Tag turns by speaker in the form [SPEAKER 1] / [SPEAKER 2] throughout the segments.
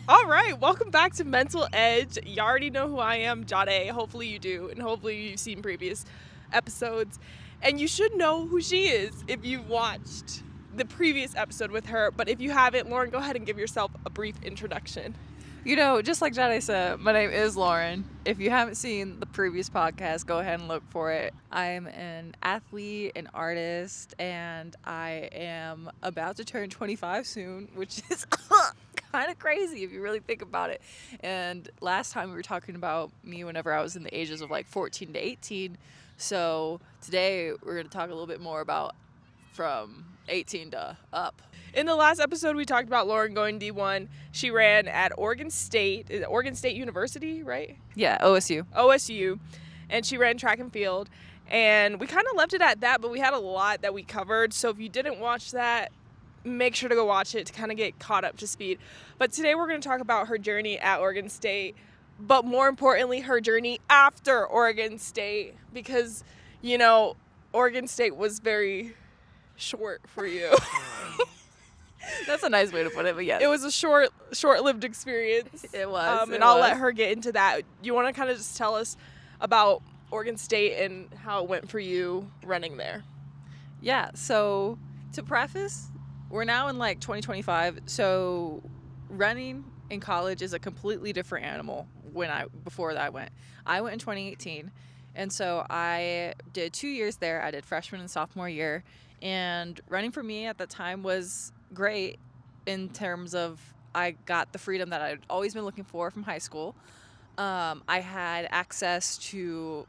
[SPEAKER 1] All right, welcome back to Mental Edge. You already know who I am, Jade. Hopefully you do, and hopefully you've seen previous episodes. And you should know who she is if you've watched the previous episode with her. But if you haven't, Lauren, go ahead and give yourself a brief introduction.
[SPEAKER 2] You know, just like Jade said, my name is Lauren. If you haven't seen the previous podcast, go ahead and look for it. I'm an athlete, an artist, and I am about to turn 25 soon, which is kind of crazy if you really think about it. And last time we were talking about me whenever I was in the ages of like 14 to 18. So today we're going to talk a little bit more about from 18 to up.
[SPEAKER 1] In the last episode, we talked about Lauren going D1. She ran at Oregon State University, right?
[SPEAKER 2] Yeah, OSU.
[SPEAKER 1] OSU. And she ran track and field. And we kind of left it at that, but we had a lot that we covered. So if you didn't watch that, make sure to go watch it to kind of get caught up to speed. But today we're going to talk about her journey at Oregon State, but more importantly, her journey after Oregon State, because, you know, Oregon State was very short for you.
[SPEAKER 2] That's a nice way to put it, but yes.
[SPEAKER 1] It was a short-lived experience.
[SPEAKER 2] It was.
[SPEAKER 1] And I'll let her get into that. You want to kind of just tell us about Oregon State and how it went for you running there?
[SPEAKER 2] Yeah, so to preface, we're now in like 2025, so running in college is a completely different animal before that I went. I went in 2018, and so I did 2 years there. I did freshman and sophomore year, and running for me at the time was great in terms of I got the freedom that I'd always been looking for from high school. I had access to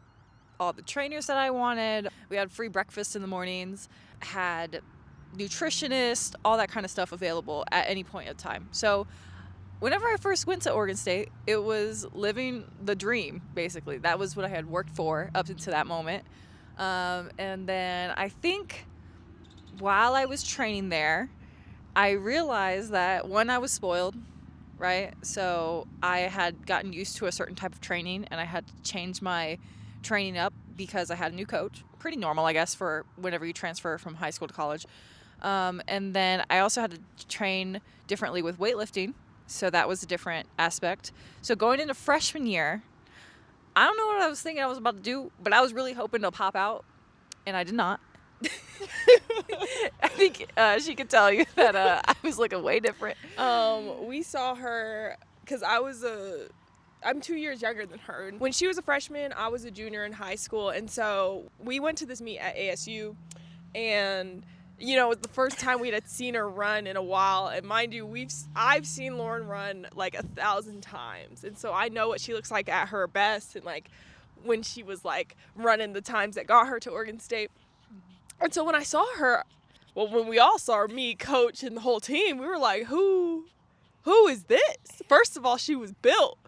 [SPEAKER 2] all the trainers that I wanted. We had free breakfast in the mornings, had nutritionists, all that kind of stuff available at any point in time. So whenever I first went to Oregon State, it was living the dream, basically. That was what I had worked for up until that moment. And then I think while I was training there, I realized that, one, I was spoiled, right? So I had gotten used to a certain type of training, and I had to change my training up because I had a new coach. Pretty normal, I guess, for whenever you transfer from high school to college. And then I also had to train differently with weightlifting, so that was a different aspect. So going into freshman year, I don't know what I was thinking I was about to do, but I was really hoping to pop out, and I did not. I think she could tell you that I was looking way different.
[SPEAKER 1] We saw her because I'm 2 years younger than her. When she was a freshman, I was a junior in high school, and so we went to this meet at ASU, and you know, it was the first time we had seen her run in a while. And mind you, I've seen Lauren run like 1,000 times, and so I know what she looks like at her best, and like when she was like running the times that got her to Oregon State. And so when I saw her, well, when we all saw her, me, coach, and the whole team, we were like, who is this? First of all, she was built.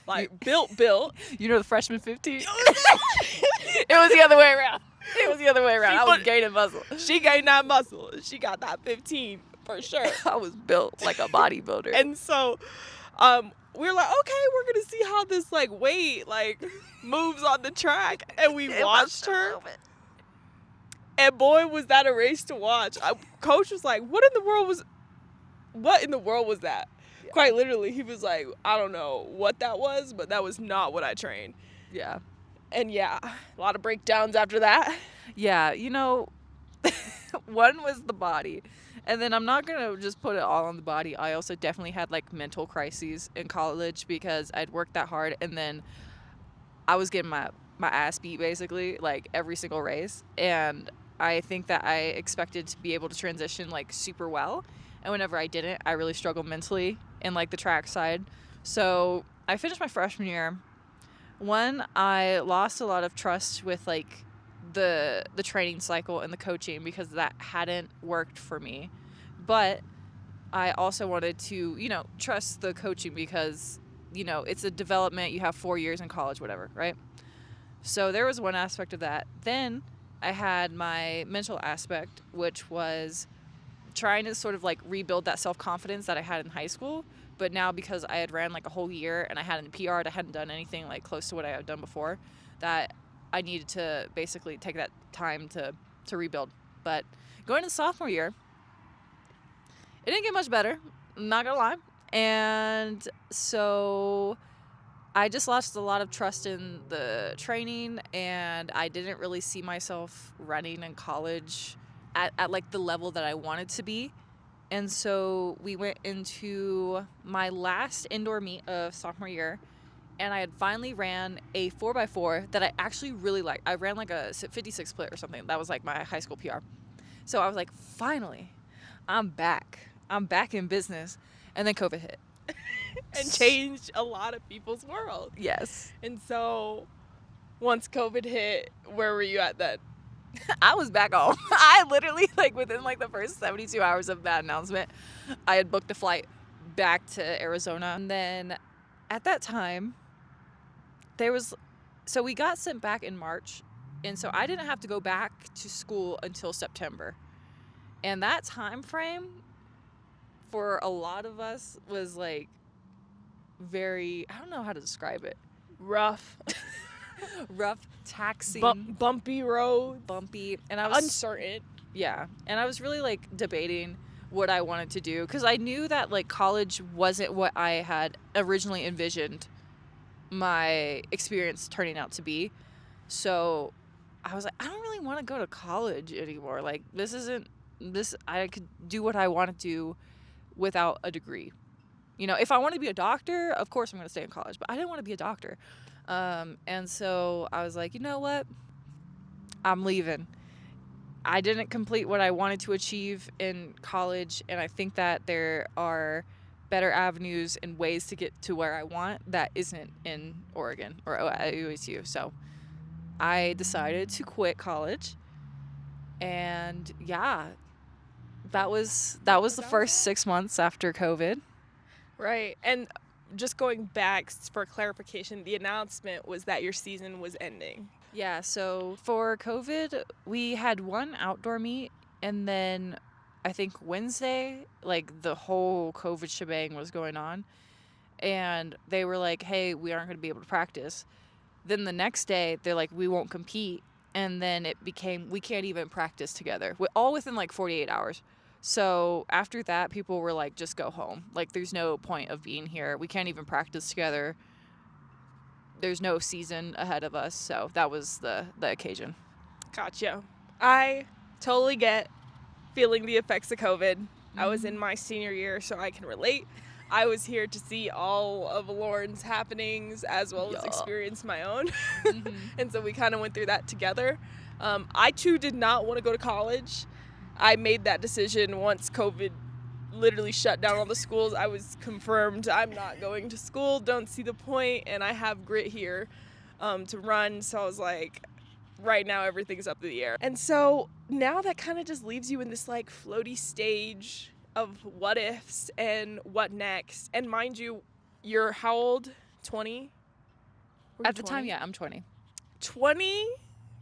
[SPEAKER 1] Like, built.
[SPEAKER 2] You know the freshman 15? It was the other way around. I was gaining muscle.
[SPEAKER 1] She gained that muscle. She got that 15 for sure.
[SPEAKER 2] I was built like a bodybuilder.
[SPEAKER 1] And so we were like, okay, we're going to see how this like weight like moves on the track. And we watched her. And boy, was that a race to watch. Coach was like, what in the world was that? Yeah. Quite literally, he was like, I don't know what that was, but that was not what I trained.
[SPEAKER 2] Yeah.
[SPEAKER 1] And yeah, a lot of breakdowns after that.
[SPEAKER 2] Yeah, you know, one was the body. And then I'm not going to just put it all on the body. I also definitely had like mental crises in college because I'd worked that hard, and then I was getting my ass beat basically like every single race. And I think that I expected to be able to transition like super well, and whenever I didn't, I really struggled mentally in like the track side. So I finished my freshman year. One, I lost a lot of trust with like the training cycle and the coaching because that hadn't worked for me. But I also wanted to, you know, trust the coaching because, you know, it's a development. You have 4 years in college, whatever, right? So there was one aspect of that. Then I had my mental aspect, which was trying to sort of like rebuild that self-confidence that I had in high school. But now because I had ran like a whole year and I hadn't PR'd, I hadn't done anything like close to what I had done before, that I needed to basically take that time to rebuild. But going into sophomore year, it didn't get much better, I'm not gonna lie. And so I just lost a lot of trust in the training, and I didn't really see myself running in college at like the level that I wanted to be. And so we went into my last indoor meet of sophomore year, and I had finally ran a 4x4 that I actually really liked. I ran like a 56 split or something. That was like my high school PR. So I was like, finally, I'm back. I'm back in business. And then COVID hit.
[SPEAKER 1] And changed a lot of people's world.
[SPEAKER 2] Yes.
[SPEAKER 1] And so once COVID hit, where were you at then?
[SPEAKER 2] I was back home. I literally, like, within like the first 72 hours of that announcement, I had booked a flight back to Arizona. And then at that time, so we got sent back in March. And so I didn't have to go back to school until September. And that time frame for a lot of us was like very, I don't know how to describe it.
[SPEAKER 1] Rough.
[SPEAKER 2] Rough, taxing.
[SPEAKER 1] Bumpy road.
[SPEAKER 2] Bumpy. And I was
[SPEAKER 1] uncertain.
[SPEAKER 2] Yeah. And I was really like debating what I wanted to do, because I knew that like college wasn't what I had originally envisioned my experience turning out to be. So I was like, I don't really want to go to college anymore. Like, I could do what I want to do without a degree. You know, if I want to be a doctor, of course I'm going to stay in college, but I didn't want to be a doctor. And so I was like, you know what? I'm leaving. I didn't complete what I wanted to achieve in college, and I think that there are better avenues and ways to get to where I want that isn't in Oregon or at USU. So I decided to quit college, and yeah, that was the first 6 months after COVID.
[SPEAKER 1] Right. And just going back for clarification, the announcement was that your season was ending.
[SPEAKER 2] Yeah, so for COVID, we had one outdoor meet, and then I think Wednesday, like the whole COVID shebang was going on, and they were like, hey, we aren't going to be able to practice. Then the next day, they're like, we won't compete, and then it became, we can't even practice together, all within like 48 hours. So after that, people were like, just go home. Like, there's no point of being here. We can't even practice together. There's no season ahead of us. So that was the occasion.
[SPEAKER 1] Gotcha. I totally get feeling the effects of COVID. Mm-hmm. I was in my senior year, so I can relate. I was here to see all of Lauren's happenings as well as experience my own. Mm-hmm. And so we kind of went through that together. I, too, did not want to go to college. I made that decision once COVID literally shut down all the schools. I was confirmed I'm not going to school, don't see the point, and I have grit here to run. So I was like, right now everything's up in the air. And so now that kind of just leaves you in this like floaty stage of what ifs and what next. And mind you, you're how old? 20?
[SPEAKER 2] At the time, yeah, I'm 20.
[SPEAKER 1] 20?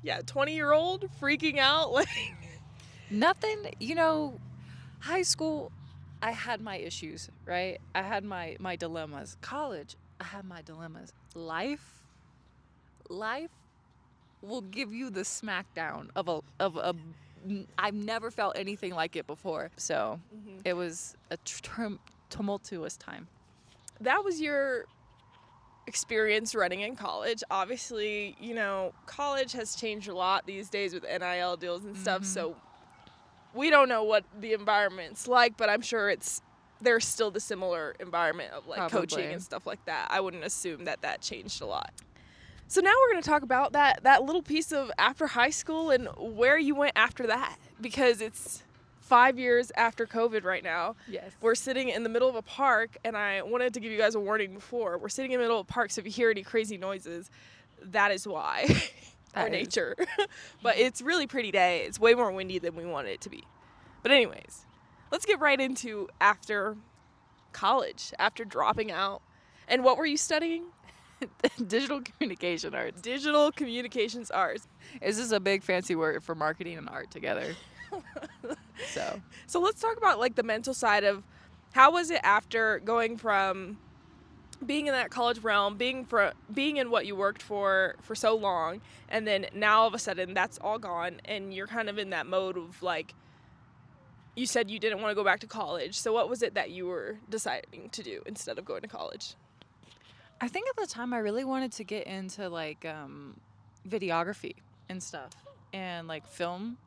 [SPEAKER 1] Yeah, 20-year-old freaking out like
[SPEAKER 2] nothing, high school, I had my issues, right? I had my dilemmas. College, I had my dilemmas. Life will give you the smackdown of a I've never felt anything like it before. So It was a tumultuous time.
[SPEAKER 1] That was your experience running in college. Obviously, college has changed a lot these days with NIL deals and stuff. So we don't know what the environment's like, but I'm sure there's still the similar environment of like coaching and stuff like that. I wouldn't assume that changed a lot. So now we're going to talk about that little piece of after high school and where you went after that, because it's 5 years after COVID right now.
[SPEAKER 2] Yes.
[SPEAKER 1] We're sitting in the middle of a park, and I wanted to give you guys a warning before. We're sitting in the middle of a park, so if you hear any crazy noises, that is why. Or nature. But it's really pretty day. It's way more windy than we wanted it to be. But anyways, let's get right into after college, after dropping out. And what were you studying?
[SPEAKER 2] Digital communication arts.
[SPEAKER 1] Digital communications arts.
[SPEAKER 2] This is a big fancy word for marketing and art together.
[SPEAKER 1] So let's talk about like the mental side of how was it after going from being in that college realm, being in what you worked for so long, and then now all of a sudden that's all gone, and you're kind of in that mode of like, you said you didn't want to go back to college. So what was it that you were deciding to do instead of going to college?
[SPEAKER 2] I think at the time I really wanted to get into like videography and stuff and like film.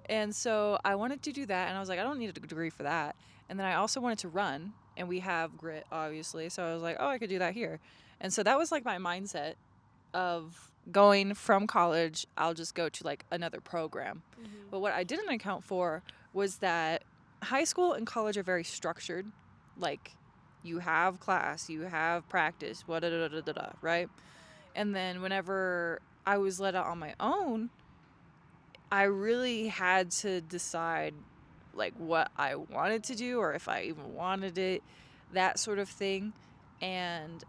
[SPEAKER 2] And so I wanted to do that, and I was like, I don't need a degree for that. And then I also wanted to run, and we have grit, obviously. So I was like, oh, I could do that here. And so that was like my mindset of going from college, I'll just go to like another program. But what I didn't account for was that high school and college are very structured. Like, you have class, you have practice, right? And then whenever I was let out on my own, I really had to decide like what I wanted to do or if I even wanted it, that sort of thing. And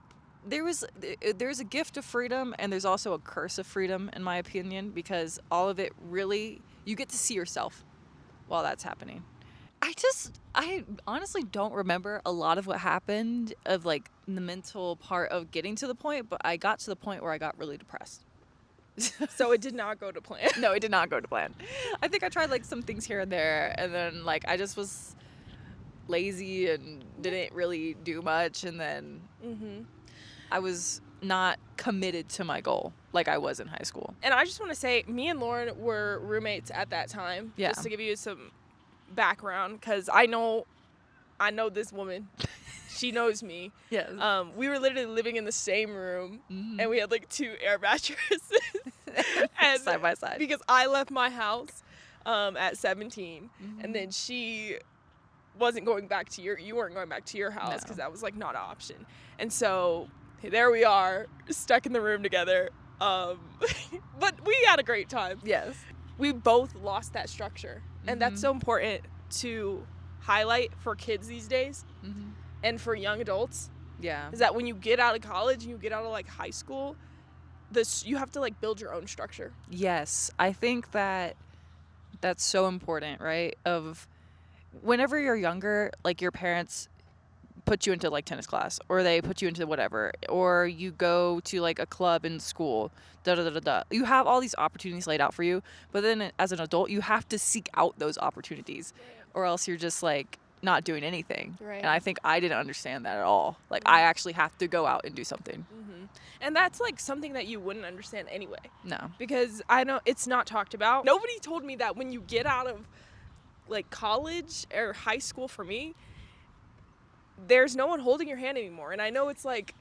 [SPEAKER 2] there's a gift of freedom, and there's also a curse of freedom, in my opinion, because all of it really, you get to see yourself while that's happening. I honestly don't remember a lot of what happened of like the mental part of getting to the point, but I got to the point where I got really depressed.
[SPEAKER 1] So it did not go to plan.
[SPEAKER 2] No, it did not go to plan. I think I tried like some things here and there, and then like I just was lazy and didn't really do much, and then I was not committed to my goal like I was in high school.
[SPEAKER 1] And I just want to say, me and Lauren were roommates at that time.
[SPEAKER 2] Yeah.
[SPEAKER 1] Just to give you some background, because I know this woman. She knows me.
[SPEAKER 2] Yes.
[SPEAKER 1] We were literally living in the same room, and we had like 2 air mattresses and
[SPEAKER 2] Side by side.
[SPEAKER 1] because I left my house at 17, and then she wasn't going back to you weren't going back to your house because that was like not an option. And so there we are, stuck in the room together. But we had a great time.
[SPEAKER 2] Yes.
[SPEAKER 1] We both lost that structure, and that's so important to highlight for kids these days. And for young adults, is that when you get out of college and you get out of like high school, you have to like build your own structure.
[SPEAKER 2] Yes, I think that that's so important, right? Of whenever you're younger, like your parents put you into like tennis class, or they put you into whatever, or you go to like a club in school, You have all these opportunities laid out for you, but then as an adult, you have to seek out those opportunities, or else you're just like not doing anything.
[SPEAKER 1] Right.
[SPEAKER 2] And I think I didn't understand that at all. Like I actually have to go out and do something.
[SPEAKER 1] And that's like something that you wouldn't understand anyway.
[SPEAKER 2] No.
[SPEAKER 1] Because I know it's not talked about. Nobody told me that when you get out of like college or high school, for me, there's no one holding your hand anymore. And I know it's like,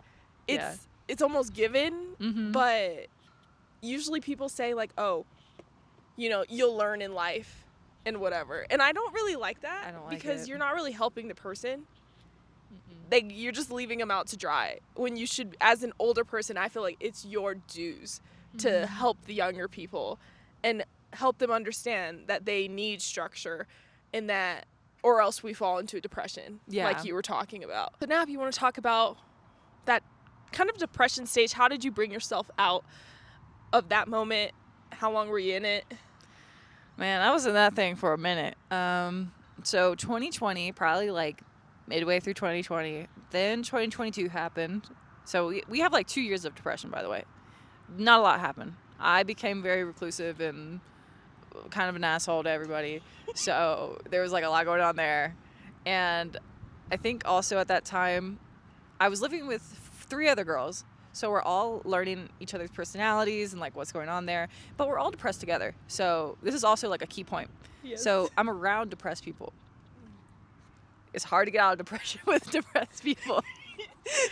[SPEAKER 1] it's almost given, but usually people say like, oh, you'll learn in life and whatever. And I don't really like that.
[SPEAKER 2] I don't like
[SPEAKER 1] because
[SPEAKER 2] it.
[SPEAKER 1] you're not really helping the person. You're just leaving them out to dry. When you should, as an older person, I feel like it's your dues to help the younger people and help them understand that they need structure, and that, or else we fall into a depression, like you were talking about. So now if you want to talk about that kind of depression stage, how did you bring yourself out of that moment? How long were you in it?
[SPEAKER 2] Man, I was in that thing for a minute. So 2020, probably like midway through 2020, then 2022 happened. So we have like 2 years of depression, by the way. Not a lot happened. I became very reclusive and kind of an asshole to everybody. So there was like a lot going on there. And I think also at that time, I was living with 3 other girls. So we're all learning each other's personalities and like what's going on there. But we're all depressed together. So this is also like a key point.
[SPEAKER 1] Yes.
[SPEAKER 2] So I'm around depressed people. It's hard to get out of depression with depressed people.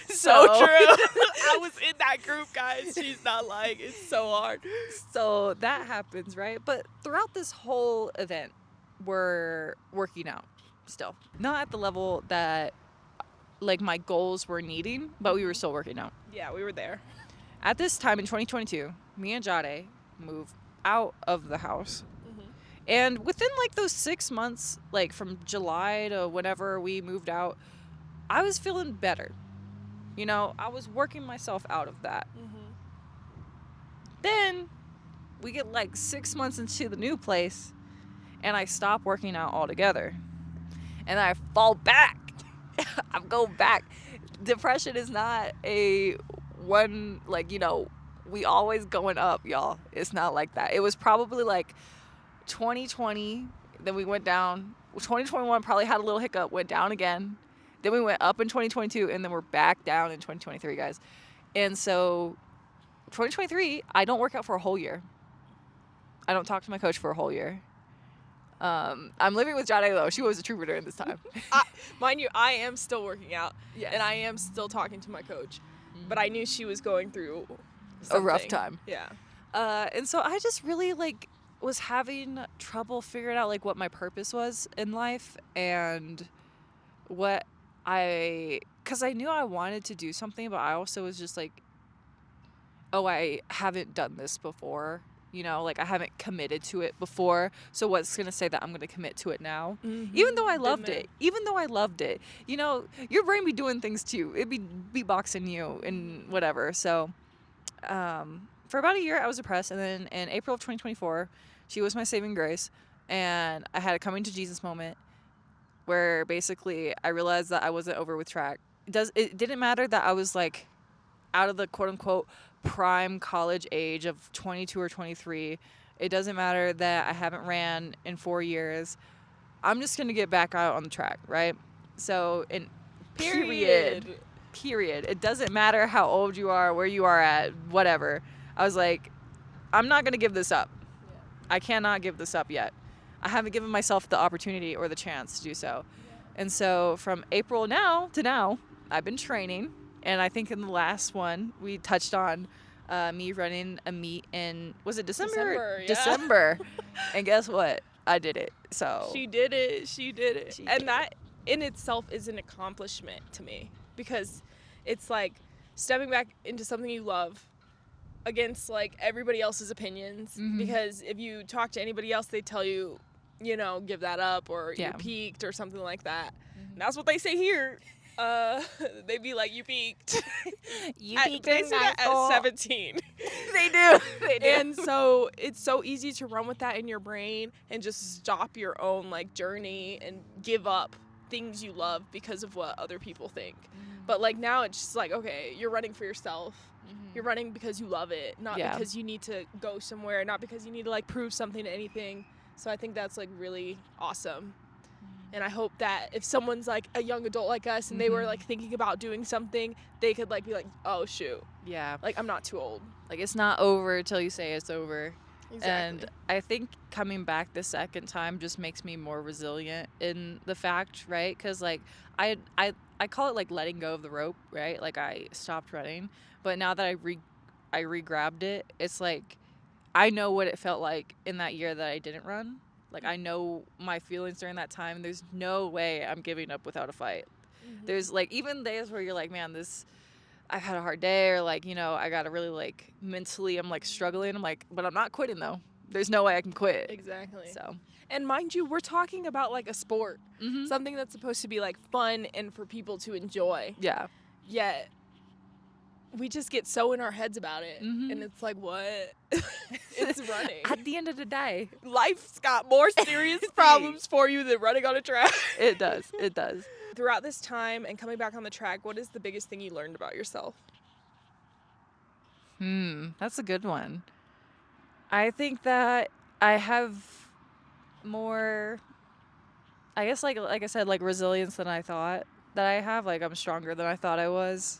[SPEAKER 1] So true. I was in that group, guys. She's not lying. It's so hard.
[SPEAKER 2] So that happens, right? But throughout this whole event, we're working out still. Not at the level that like my goals were needing, but we were still working out.
[SPEAKER 1] Yeah, we were there.
[SPEAKER 2] At this time in 2022, me and Jade moved out of the house. And within like those 6 months, like from July to whenever we moved out, I was feeling better. I was working myself out of that. Then we get like 6 months into the new place, and I stop working out altogether. And I fall back. I'm going back. Depression is not a one, like, we always going up, y'all. It's not like that. It was probably like 2020, then we went down, 2021 probably had a little hiccup, went down again. Then we went up in 2022, and then we're back down in 2023, guys. And so 2023, I don't work out for a whole year. I don't talk to my coach for a whole year. I'm living with Jade, though. She was a trooper during this time.
[SPEAKER 1] Mind you, I am still working out,
[SPEAKER 2] Yes.
[SPEAKER 1] and I am still talking to my coach. But I knew she was going through
[SPEAKER 2] a rough
[SPEAKER 1] something.
[SPEAKER 2] time.
[SPEAKER 1] Yeah.
[SPEAKER 2] And so I just really like was having trouble figuring out like what my purpose was in life and what because I knew I wanted to do something, but I also was just like, oh, I haven't done this before. You know, like I haven't committed to it before. So what's going to say that I'm going to commit to it now?
[SPEAKER 1] Mm-hmm.
[SPEAKER 2] Even though I loved it. You know, your brain be doing things too. It'd be beatboxing you and whatever. So for about a year, I was depressed. And then in April of 2024, she was my saving grace. And I had a coming to Jesus moment where basically I realized that I wasn't over with track. It didn't matter that I was like out of the quote unquote prime college age of 22 or 23. It doesn't matter that I haven't ran in 4 years. I'm just going to get back out on the track, right? So, in period. It doesn't matter how old you are, where you are at, whatever. I was like, I'm not going to give this up.
[SPEAKER 1] Yeah.
[SPEAKER 2] I cannot give this up yet. I haven't given myself the opportunity or the chance to do so. Yeah. And so from April now to now, I've been training. And I think in the last one, we touched on me running a meet in, was it December? December. And guess what? I did it. So
[SPEAKER 1] She did it. And that in itself is an accomplishment to me because it's like stepping back into something you love against like everybody else's opinions. Mm-hmm. Because if you talk to anybody else, they tell you, you know, give that up or you're peaked or something like that. Mm-hmm. And that's what they say here. They'd be like, you peaked.
[SPEAKER 2] You peaked at
[SPEAKER 1] 17.
[SPEAKER 2] They do.
[SPEAKER 1] And so it's so easy to run with that in your brain and just stop your own like journey and give up things you love because of what other people think. But like now it's just like, okay, you're running for yourself. You're running because you love it, not because you need to go somewhere, not because you need to like prove something to anything. So I think that's like really awesome. And I hope that if someone's like a young adult like us and they were like thinking about doing something, they could like be like, oh shoot.
[SPEAKER 2] Yeah.
[SPEAKER 1] Like I'm not too old.
[SPEAKER 2] Like it's not over till you say it's over.
[SPEAKER 1] Exactly.
[SPEAKER 2] And I think coming back the second time just makes me more resilient in the fact, right? Because like I call it like letting go of the rope, right? Like I stopped running, but now that I re-grabbed it, it's like I know what it felt like in that year that I didn't run. Like, I know my feelings during that time. There's no way I'm giving up without a fight. Mm-hmm. There's, like, even days where you're like, man, I've had a hard day. Or, like, you know, I got to really, like, mentally, I'm, like, struggling. I'm like, but I'm not quitting, though. There's no way I can quit.
[SPEAKER 1] Exactly.
[SPEAKER 2] So.
[SPEAKER 1] And mind you, we're talking about, like, a sport. Mm-hmm. Something that's supposed to be, like, fun and for people to enjoy.
[SPEAKER 2] Yeah.
[SPEAKER 1] Yet we just get so in our heads about it. Mm-hmm. And it's like, what? It's running.
[SPEAKER 2] At the end of the day.
[SPEAKER 1] Life's got more serious problems for you than running on a track.
[SPEAKER 2] It does. It does.
[SPEAKER 1] Throughout this time and coming back on the track, what is the biggest thing you learned about yourself?
[SPEAKER 2] That's a good one. I think that I have more, I guess like I said, like resilience than I thought that I have. Like I'm stronger than I thought I was.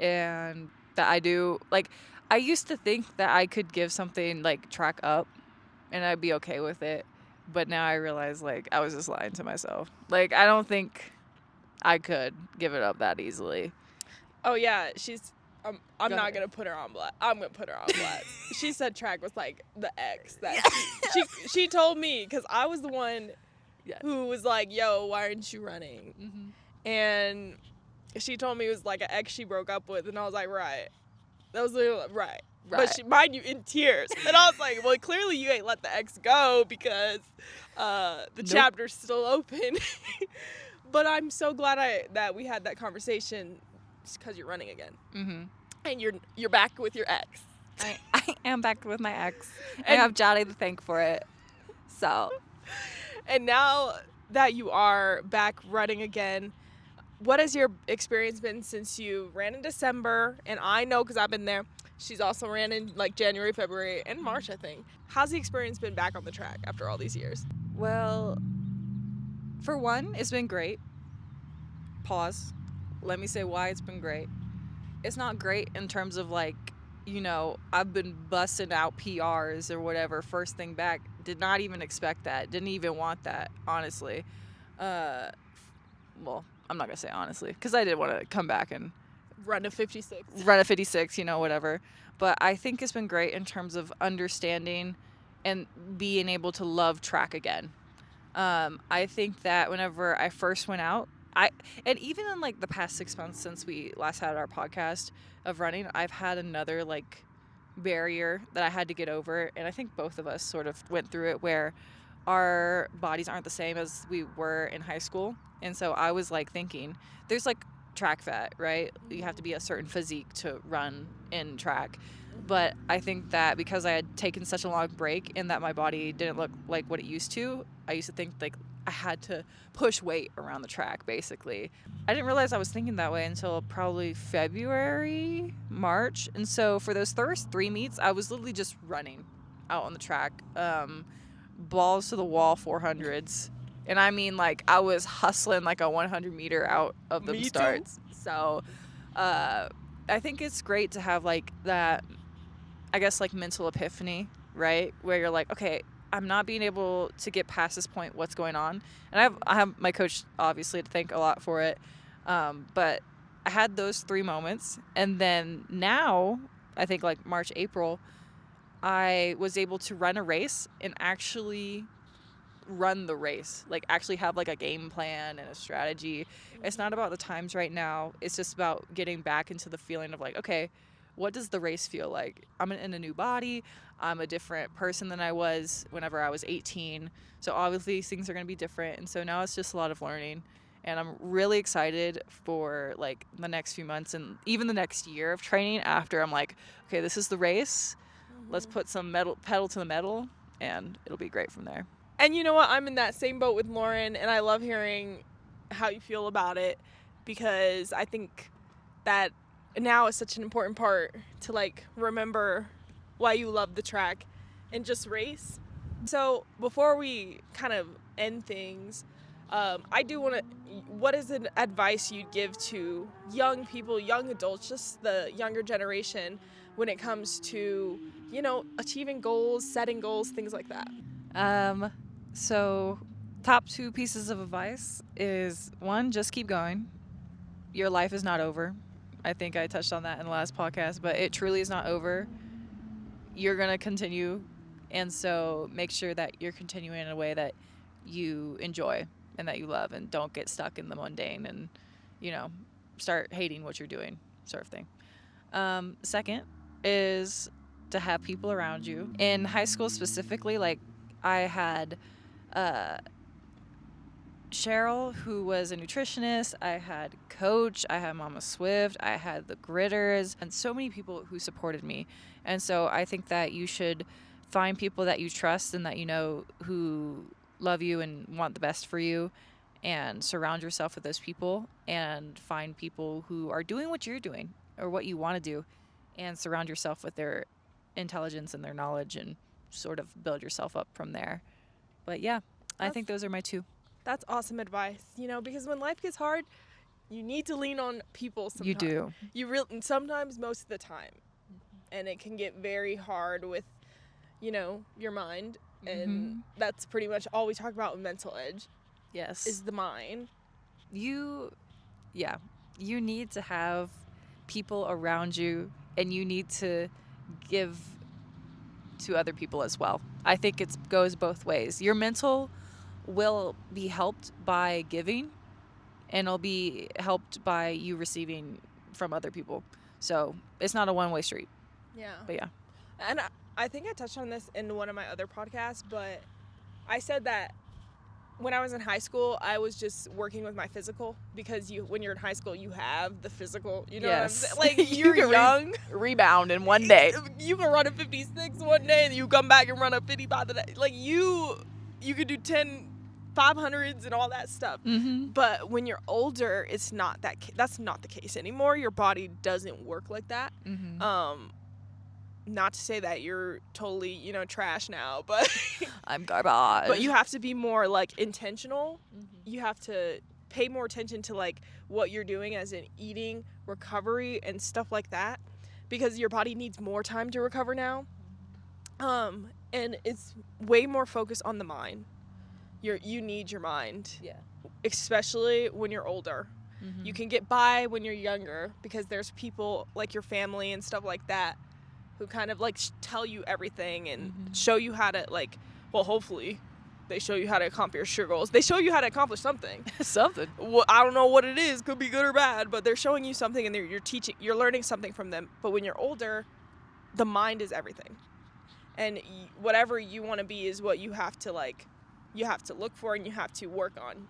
[SPEAKER 2] And that I do, like, I used to think that I could give something, like, track up, and I'd be okay with it, but now I realize, like, I was just lying to myself. Like, I don't think I could give it up that easily.
[SPEAKER 1] Oh, yeah, I'm not going to put her on blast. I'm going to put her on blast. She said track was, like, the ex. That she told me, because I was the one who was like, yo, why aren't you running? Mm-hmm. And she told me it was like an ex she broke up with, and I was like, right. That was literally like, right. But she, mind you, in tears. And I was like, well, clearly you ain't let the ex go because the chapter's still open. But I'm so glad that we had that conversation because you're running again. Mm-hmm. And you're back with your ex.
[SPEAKER 2] I am back with my ex. And I have Jade to thank for it. So.
[SPEAKER 1] And now that you are back running again, what has your experience been since you ran in December? And I know because I've been there. She's also ran in like January, February, and March, I think. How's the experience been back on the track after all these years?
[SPEAKER 2] Well, For one, it's been great. Pause. Let me say why it's been great. It's not great in terms of like, I've been busting out PRs or whatever first thing back. Did not even expect that. Didn't even want that, honestly. Well, I'm not going to say honestly, because I did want to come back and
[SPEAKER 1] Run a 56.
[SPEAKER 2] run a 56, whatever. But I think it's been great in terms of understanding and being able to love track again. I think that whenever I first went out, and even in like the past 6 months since we last had our podcast of running, I've had another like barrier that I had to get over. And I think both of us sort of went through it, where our bodies aren't the same as we were in high school. And so I was like thinking, there's like track fat, right? You have to be a certain physique to run in track. But I think that because I had taken such a long break and that my body didn't look like what it used to, I used to think like I had to push weight around the track, basically. I didn't realize I was thinking that way until probably February, March. And so for those first 3 meets, I was literally just running out on the track, balls to the wall 400s. And I mean, like, I was hustling like a 100-meter out of the starts. So I think it's great to have like that, I guess, like mental epiphany, right? Where you're like, okay, I'm not being able to get past this point. What's going on? And I have my coach, obviously, to thank a lot for it. But I had those 3 moments. And then now, I think like March, April, I was able to run a race and actually run the race, like actually have like a game plan and a strategy. It's not about the times right now. It's just about getting back into the feeling of like, okay, what does the race feel like? I'm in a new body. I'm a different person than I was whenever I was 18. So obviously things are going to be different. And so now it's just a lot of learning. And I'm really excited for like the next few months and even the next year of training after I'm like, okay, this is the race. Let's put some pedal to the metal, and it'll be great from there.
[SPEAKER 1] And you know what? I'm in that same boat with Lauren, and I love hearing how you feel about it, because I think that now is such an important part to like remember why you love the track and just race. So before we kind of end things, I do want to, what is an advice you'd give to young people, young adults, just the younger generation, when it comes to, achieving goals, setting goals, things like that?
[SPEAKER 2] So top 2 pieces of advice is, 1, just keep going. Your life is not over. I think I touched on that in the last podcast, but it truly is not over. You're going to continue. And so make sure that you're continuing in a way that you enjoy and that you love, and don't get stuck in the mundane and, start hating what you're doing, sort of thing. Second is to have people around you. In high school specifically, like I had Cheryl, who was a nutritionist. I had Coach. I had Mama Swift. I had the Gritters, and so many people who supported me. And so I think that you should find people that you trust and that you know who love you and want the best for you, and surround yourself with those people, and find people who are doing what you're doing or what you want to do, and surround yourself with their intelligence and their knowledge, and sort of build yourself up from there. But yeah, I think those are my 2.
[SPEAKER 1] That's awesome advice, because when life gets hard, you need to lean on people sometimes.
[SPEAKER 2] You do.
[SPEAKER 1] Sometimes, most of the time. And it can get very hard with, your mind. And that's pretty much all we talk about with mental edge.
[SPEAKER 2] Yes.
[SPEAKER 1] Is the mind.
[SPEAKER 2] You need to have people around you, and you need to give to other people as well. I think it goes both ways. Your mental will be helped by giving, and it'll be helped by you receiving from other people. So it's not a one-way street.
[SPEAKER 1] Yeah.
[SPEAKER 2] But yeah.
[SPEAKER 1] And I think I touched on this in one of my other podcasts, but I said that when I was in high school, I was just working with my physical, because when you're in high school, you have the physical, you know what I'm saying? Like, you're young.
[SPEAKER 2] Rebound in one day.
[SPEAKER 1] You can run a 56 one day, and you come back and run a 55 the day. Like, you could do 10 500s and all that stuff. But when you're older, it's not that's not the case anymore. Your body doesn't work like that. Not to say that you're totally, trash now, but
[SPEAKER 2] I'm garbage.
[SPEAKER 1] But you have to be more like intentional you have to pay more attention to like what you're doing as in eating, recovery, and stuff like that, because your body needs more time to recover now. And it's way more focused on the mind. You need your mind.
[SPEAKER 2] Yeah.
[SPEAKER 1] Especially when you're older.
[SPEAKER 2] Mm-hmm.
[SPEAKER 1] You can get by when you're younger because there's people like your family and stuff like that who kind of like tell you everything and show you how to like, well, hopefully they show you how to accomplish your goals. They show you how to accomplish something.
[SPEAKER 2] Something.
[SPEAKER 1] Well, I don't know what it is. Could be good or bad, but they're showing you something and you're learning something from them. But when you're older, the mind is everything. And whatever you want to be is what you have to like, you have to look for and you have to work on.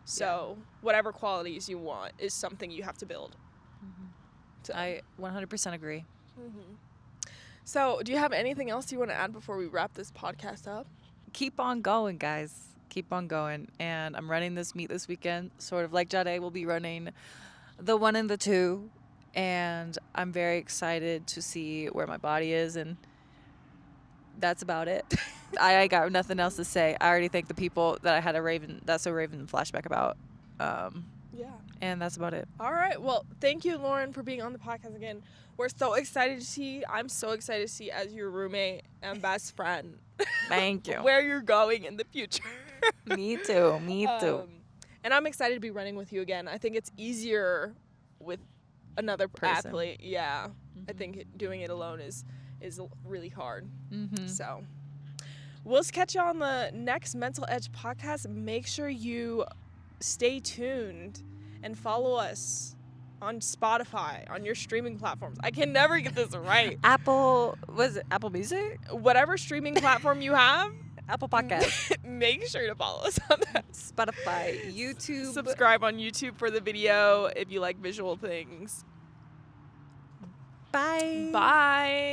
[SPEAKER 1] So whatever qualities you want is something you have to build. So.
[SPEAKER 2] I 100% agree.
[SPEAKER 1] So do you have anything else you want to add before we wrap this podcast up?
[SPEAKER 2] Keep on going, guys. Keep on going. And I'm running this meet this weekend, sort of like Jade will be running the 1 and the 2. And I'm very excited to see where my body is. And that's about it. I got nothing else to say. I already thanked the people that I had a Raven flashback about.
[SPEAKER 1] Yeah.
[SPEAKER 2] And that's about it.
[SPEAKER 1] All right. Well, thank you, Lauren, for being on the podcast again. We're so excited to see. I'm so excited to see as your roommate and best friend.
[SPEAKER 2] Thank you.
[SPEAKER 1] Where you're going in the future.
[SPEAKER 2] Me too. Me too.
[SPEAKER 1] And I'm excited to be running with you again. I think it's easier with another
[SPEAKER 2] person.
[SPEAKER 1] Athlete. Yeah. I think doing it alone is really hard. So we'll catch you on the next Mental Edge podcast. Make sure you stay tuned and follow us on Spotify, on your streaming platforms. I can never get this right.
[SPEAKER 2] Apple Music?
[SPEAKER 1] Whatever streaming platform you have,
[SPEAKER 2] Apple Podcast.
[SPEAKER 1] Make sure to follow us on that.
[SPEAKER 2] Spotify, YouTube.
[SPEAKER 1] Subscribe on YouTube for the video if you like visual things.
[SPEAKER 2] Bye.
[SPEAKER 1] Bye.